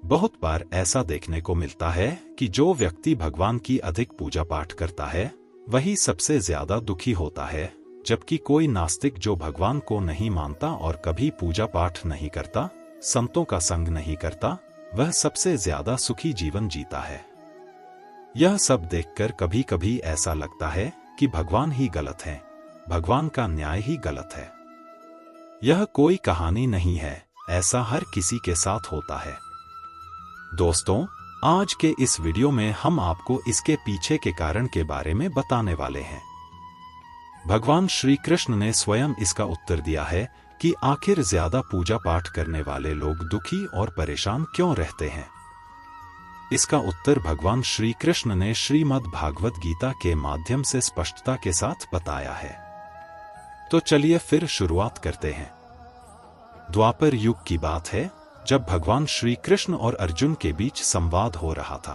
बहुत बार ऐसा देखने को मिलता है कि जो व्यक्ति भगवान की अधिक पूजा पाठ करता है वही सबसे ज्यादा दुखी होता है, जबकि कोई नास्तिक जो भगवान को नहीं मानता और कभी पूजा पाठ नहीं करता, संतों का संग नहीं करता, वह सबसे ज्यादा सुखी जीवन जीता है। यह सब देखकर कभी कभी ऐसा लगता है कि भगवान ही गलत है, भगवान का न्याय ही गलत है। यह कोई कहानी नहीं है, ऐसा हर किसी के साथ होता है। दोस्तों, आज के इस वीडियो में हम आपको इसके पीछे के कारण के बारे में बताने वाले हैं। भगवान श्री कृष्ण ने स्वयं इसका उत्तर दिया है कि आखिर ज्यादा पूजा पाठ करने वाले लोग दुखी और परेशान क्यों रहते हैं। इसका उत्तर भगवान श्री कृष्ण ने श्रीमद् भागवत गीता के माध्यम से स्पष्टता के साथ बताया है। तो चलिए फिर शुरुआत करते हैं। द्वापर युग की बात है, जब भगवान श्री कृष्ण और अर्जुन के बीच संवाद हो रहा था।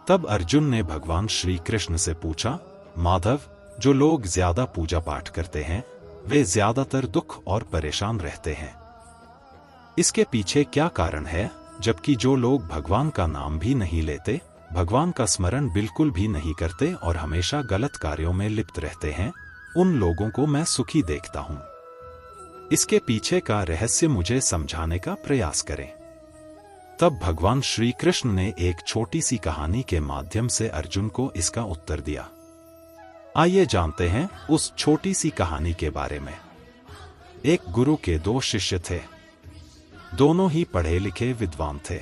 तब अर्जुन ने भगवान श्री कृष्ण से पूछा, माधव, जो लोग ज्यादा पूजा पाठ करते हैं वे ज्यादातर दुख और परेशान रहते हैं। इसके पीछे क्या कारण है, जबकि जो लोग भगवान का नाम भी नहीं लेते, भगवान का स्मरण बिल्कुल भी नहीं करते और हमेशा गलत कार्यों में लिप्त रहते हैं, उन लोगों को मैं सुखी देखता हूं। इसके पीछे का रहस्य मुझे समझाने का प्रयास करें। तब भगवान श्री कृष्ण ने एक छोटी सी कहानी के माध्यम से अर्जुन को इसका उत्तर दिया। आइए जानते हैं उस छोटी सी कहानी के बारे में। एक गुरु के दो शिष्य थे। दोनों ही पढ़े लिखे विद्वान थे।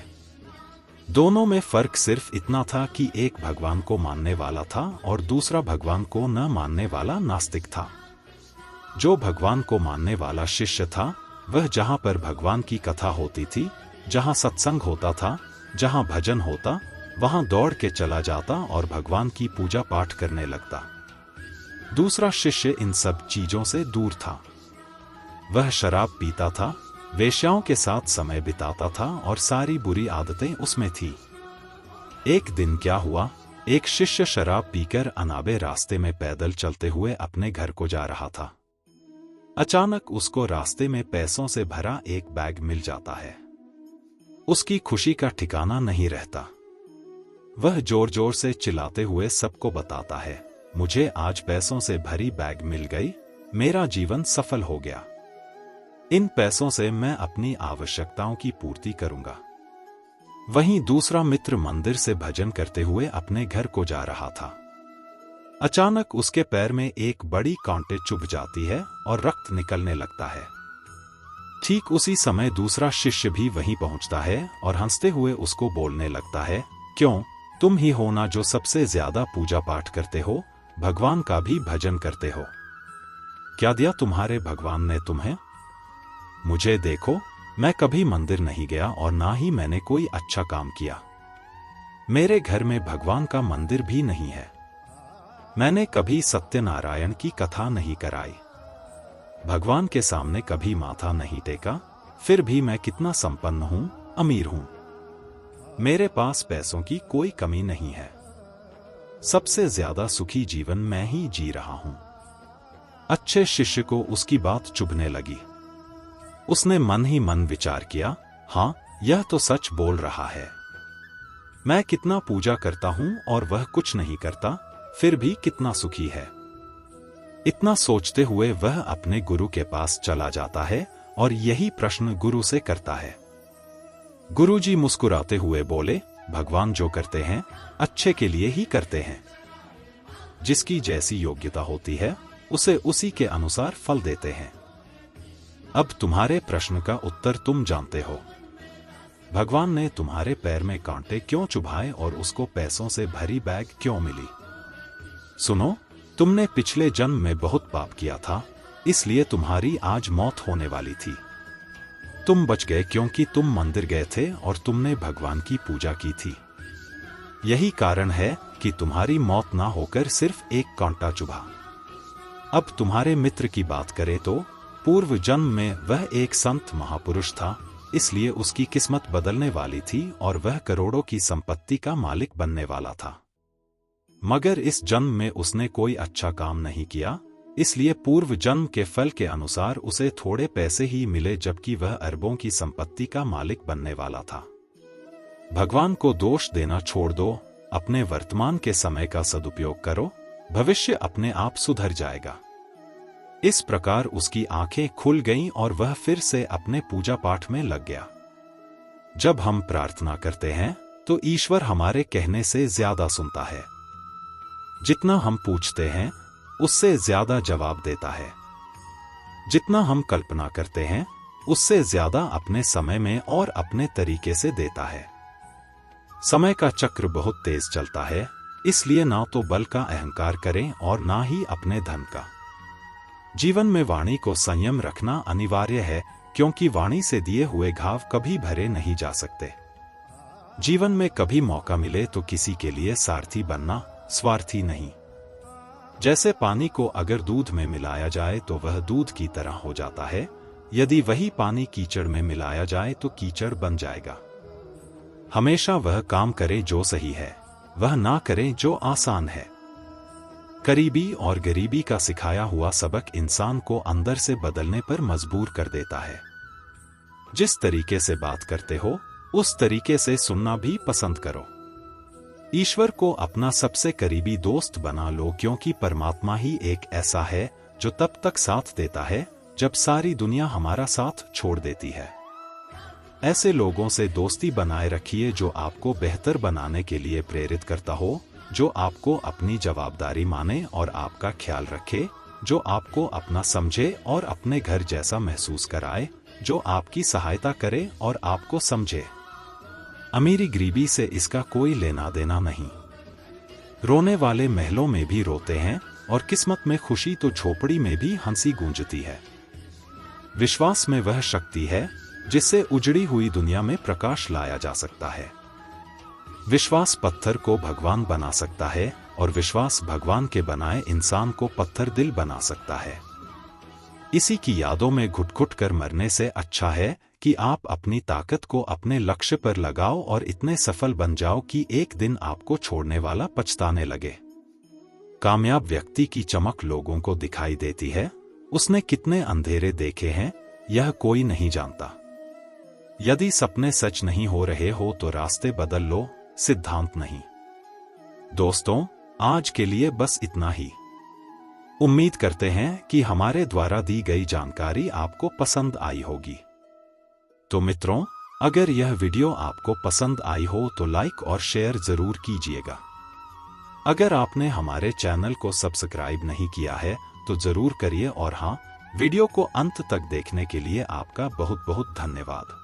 दोनों में फर्क सिर्फ इतना था कि एक भगवान को मानने वाला था और दूसरा भगवान को न मानने वाला नास्तिक था। जो भगवान को मानने वाला शिष्य था वह जहां पर भगवान की कथा होती थी, जहां सत्संग होता था, जहां भजन होता, वहां दौड़ के चला जाता और भगवान की पूजा पाठ करने लगता। दूसरा शिष्य इन सब चीजों से दूर था। वह शराब पीता था, वेश्याओं के साथ समय बिताता था और सारी बुरी आदतें उसमें थी। एक दिन क्या हुआ, एक शिष्य शराब पीकर अनाबे रास्ते में पैदल चलते हुए अपने घर को जा रहा था। अचानक उसको रास्ते में पैसों से भरा एक बैग मिल जाता है। उसकी खुशी का ठिकाना नहीं रहता। वह जोर जोर से चिल्लाते हुए सबको बताता है, मुझे आज पैसों से भरी बैग मिल गई, मेरा जीवन सफल हो गया। इन पैसों से मैं अपनी आवश्यकताओं की पूर्ति करूंगा। वहीं दूसरा मित्र मंदिर से भजन करते हुए अपने घर को जा रहा था। अचानक उसके पैर में एक बड़ी कांटे चुभ जाती है और रक्त निकलने लगता है। ठीक उसी समय दूसरा शिष्य भी वहीं पहुंचता है और हंसते हुए उसको बोलने लगता है, क्यों, तुम ही हो ना जो सबसे ज्यादा पूजा पाठ करते हो, भगवान का भी भजन करते हो। क्या दिया तुम्हारे भगवान ने तुम्हें? मुझे देखो, मैं कभी मंदिर नहीं गया और ना ही मैंने कोई अच्छा काम किया। मेरे घर में भगवान का मंदिर भी नहीं है। मैंने कभी सत्यनारायण की कथा नहीं कराई। भगवान के सामने कभी माथा नहीं टेका, फिर भी मैं कितना संपन्न हूं, अमीर हूं। मेरे पास पैसों की कोई कमी नहीं है। सबसे ज्यादा सुखी जीवन मैं ही जी रहा हूं। अच्छे शिष्य को उसकी बात चुभने लगी। उसने मन ही मन विचार किया, हां, यह तो सच बोल रहा है। मैं कितना पूजा करता हूं और वह कुछ नहीं करता, फिर भी कितना सुखी है। इतना सोचते हुए वह अपने गुरु के पास चला जाता है और यही प्रश्न गुरु से करता है। गुरुजी मुस्कुराते हुए बोले, भगवान जो करते हैं अच्छे के लिए ही करते हैं। जिसकी जैसी योग्यता होती है उसे उसी के अनुसार फल देते हैं। अब तुम्हारे प्रश्न का उत्तर तुम जानते हो। भगवान ने तुम्हारे पैर में कांटे क्यों चुभाए और उसको पैसों से भरी बैग क्यों मिली? सुनो, तुमने पिछले जन्म में बहुत पाप किया था, इसलिए तुम्हारी आज मौत होने वाली थी। तुम बच गए क्योंकि तुम मंदिर गए थे और तुमने भगवान की पूजा की थी। यही कारण है कि तुम्हारी मौत ना होकर सिर्फ एक कांटा चुभा। अब तुम्हारे मित्र की बात करें तो पूर्व जन्म में वह एक संत महापुरुष था, इसलिए उसकी किस्मत बदलने वाली थी और वह करोड़ों की संपत्ति का मालिक बनने वाला था। मगर इस जन्म में उसने कोई अच्छा काम नहीं किया, इसलिए पूर्व जन्म के फल के अनुसार उसे थोड़े पैसे ही मिले, जबकि वह अरबों की संपत्ति का मालिक बनने वाला था। भगवान को दोष देना छोड़ दो, अपने वर्तमान के समय का सदुपयोग करो, भविष्य अपने आप सुधर जाएगा। इस प्रकार उसकी आंखें खुल गईं और वह फिर से अपने पूजा पाठ में लग गया। जब हम प्रार्थना करते हैं तो ईश्वर हमारे कहने से ज्यादा सुनता है। जितना हम पूछते हैं उससे ज्यादा जवाब देता है। जितना हम कल्पना करते हैं उससे ज्यादा अपने समय में और अपने तरीके से देता है। समय का चक्र बहुत तेज चलता है, इसलिए ना तो बल का अहंकार करें और ना ही अपने धन का। जीवन में वाणी को संयम रखना अनिवार्य है, क्योंकि वाणी से दिए हुए घाव कभी भरे नहीं जा सकते। जीवन में कभी मौका मिले तो किसी के लिए सारथी बनना, स्वार्थी नहीं। जैसे पानी को अगर दूध में मिलाया जाए तो वह दूध की तरह हो जाता है, यदि वही पानी कीचड़ में मिलाया जाए तो कीचड़ बन जाएगा। हमेशा वह काम करे जो सही है, वह ना करे जो आसान है। करीबी और गरीबी का सिखाया हुआ सबक इंसान को अंदर से बदलने पर मजबूर कर देता है। जिस तरीके से बात करते हो उस तरीके से सुनना भी पसंद करो। ईश्वर को अपना सबसे करीबी दोस्त बना लो, क्योंकि परमात्मा ही एक ऐसा है जो तब तक साथ देता है जब सारी दुनिया हमारा साथ छोड़ देती है। ऐसे लोगों से दोस्ती बनाए रखिए जो आपको बेहतर बनाने के लिए प्रेरित करता हो, जो आपको अपनी जवाबदारी माने और आपका ख्याल रखे, जो आपको अपना समझे और अपने घर जैसा महसूस कराए, जो आपकी सहायता करे और आपको समझे। अमीरी गरीबी से इसका कोई लेना देना नहीं। रोने वाले महलों में भी रोते हैं और किस्मत में खुशी तो झोपड़ी में भी हंसी गूंजती है। विश्वास में वह शक्ति है जिससे उजड़ी हुई दुनिया में प्रकाश लाया जा सकता है। विश्वास पत्थर को भगवान बना सकता है और विश्वास भगवान के बनाए इंसान को पत्थर दिल बना सकता है। इसी की यादों में घुट-घुट कर मरने से अच्छा है कि आप अपनी ताकत को अपने लक्ष्य पर लगाओ और इतने सफल बन जाओ कि एक दिन आपको छोड़ने वाला पछताने लगे। कामयाब व्यक्ति की चमक लोगों को दिखाई देती है, उसने कितने अंधेरे देखे हैं यह कोई नहीं जानता। यदि सपने सच नहीं हो रहे हो तो रास्ते बदल लो, सिद्धांत नहीं। दोस्तों, आज के लिए बस इतना ही। उम्मीद करते हैं कि हमारे द्वारा दी गई जानकारी आपको पसंद आई होगी। तो मित्रों, अगर यह वीडियो आपको पसंद आई हो तो लाइक और शेयर जरूर कीजिएगा। अगर आपने हमारे चैनल को सब्सक्राइब नहीं किया है तो जरूर करिए और हाँ, वीडियो को अंत तक देखने के लिए आपका बहुत बहुत धन्यवाद।